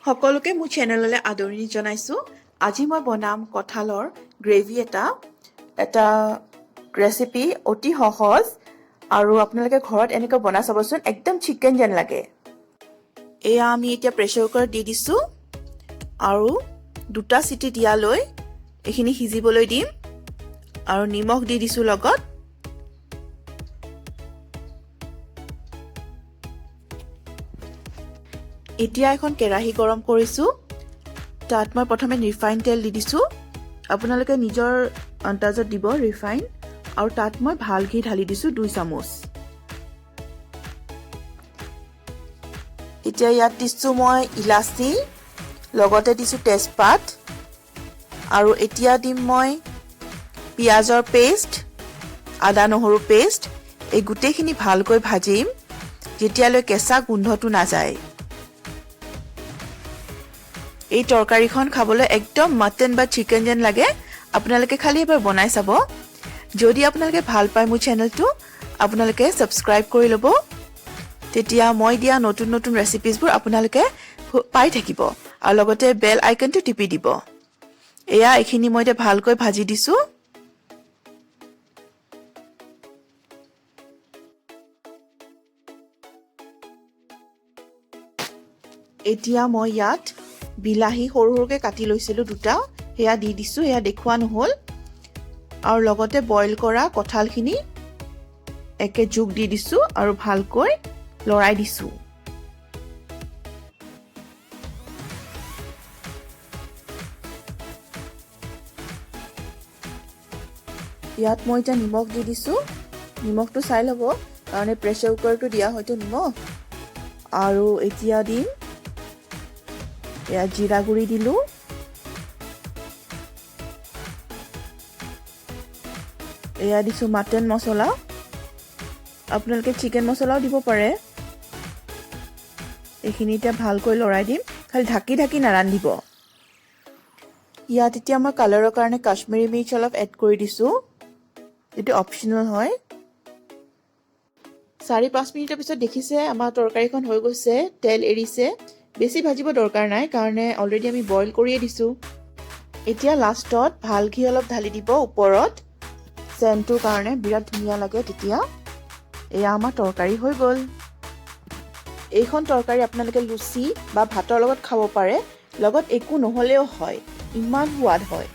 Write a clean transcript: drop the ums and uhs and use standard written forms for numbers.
সকলোকে মোৰ চেনেললৈ আদৰণি জনাইছোঁ। আজি মই বনাম কঁঠালৰ গ্ৰেভি এটা ৰেচিপি অতি সহজ আৰু আপোনালোকে ঘৰত এনেকৈ বনাই চাবচোন, একদম চিকেন যেন লাগে। এয়া আমি এতিয়া প্ৰেছাৰ কুকাৰত দি দিছোঁ আৰু 2টা চিটি দিয়ালৈ এইখিনি সিজিবলৈ দিম আৰু নিমখ দি দিছোঁ লগত। এতিয়া এখন কেৰাহী গৰম কৰিছোঁ, তাত মই প্ৰথমে ৰিফাইন তেল দি দিছোঁ। আপোনালোকে নিজৰ আন্দাজত দিব ৰিফাইন, আৰু তাত মই ভাল ঘি ঢালি দিছোঁ 2 চামুচ। এতিয়া ইয়াত দিছোঁ মই ইলাচি, লগতে দিছোঁ তেজপাত, আৰু এতিয়া দিম মই পিঁয়াজৰ পেষ্ট, আদা নহৰু পেষ্ট। এই গোটেইখিনি ভালকৈ ভাজিম যেতিয়ালৈ কেঁচা গোন্ধটো নাযায়। এই তৰকাৰীখন খাবলৈ একদম মটন বা চিকেন যেন লাগে। আপোনালোকে খালি এবাৰ বনাই চাব। যদি আপোনালোকে ভাল পায় মোৰ চেনেলটো, আপোনালোকে ছাবস্ক্ৰাইব কৰি ল'ব, তেতিয়া মই দিয়া নতুন নতুন ৰেচিপিজবোৰ আপোনালোকে পাই থাকিব, আৰু লগতে বেল আইকনটো টিপি দিব। এয়া এইখিনি মই এতিয়া ভালকৈ ভাজি দিছোঁ। এতিয়া মই ইয়াত বিলাহী সৰু সৰুকৈ কাটি লৈছিলোঁ 2টা, সেয়া দি দিছোঁ, সেয়া দেখুওৱা নহ'ল। আৰু লগতে বইল কৰা কঁঠালখিনি একে যোগ দি দিছোঁ আৰু ভালকৈ লৰাই দিছোঁ। ইয়াত মই এতিয়া নিমখ দি দিছোঁ। নিমখটো চাই ল'ব, কাৰণ প্ৰেছাৰ কুকাৰটো দিয়া হয়তো নিমখ। আৰু এতিয়া দিম এয়া জিৰা গুড়ি দিলোঁ, এয়া দিছোঁ মাটন মছলা, আপোনালোকে চিকেন মছলাও দিব পাৰে। এইখিনি এতিয়া ভালকৈ লৰাই দিম, খালি ঢাকি ঢাকি নাৰান্ধিব। ইয়াত এতিয়া মই কালাৰৰ কাৰণে কাশ্মীৰী মিৰ্চ অলপ এড কৰি দিছোঁ, এইটো অপশ্যনেল হয়। 4-5 মিনিটৰ পিছত দেখিছে আমাৰ তৰকাৰীখন হৈ গৈছে, তেল এৰিছে। বেছি ভাজিব দৰকাৰ নাই, কাৰণে অলৰেডি আমি বইল কৰিয়ে দিছোঁ। এতিয়া লাষ্টত ভাল ঘি অলপ ঢালি দিব ওপৰত, চেণ্টটোৰ কাৰণে বিৰাট ধুনীয়া লাগে তেতিয়া। এয়া আমাৰ তৰকাৰী হৈ গ'ল। এইখন তৰকাৰী আপোনালোকে লুচি বা ভাতৰ লগত খাব পাৰে, লগত একো নহ'লেও হয়, ইমান সোৱাদ হয়।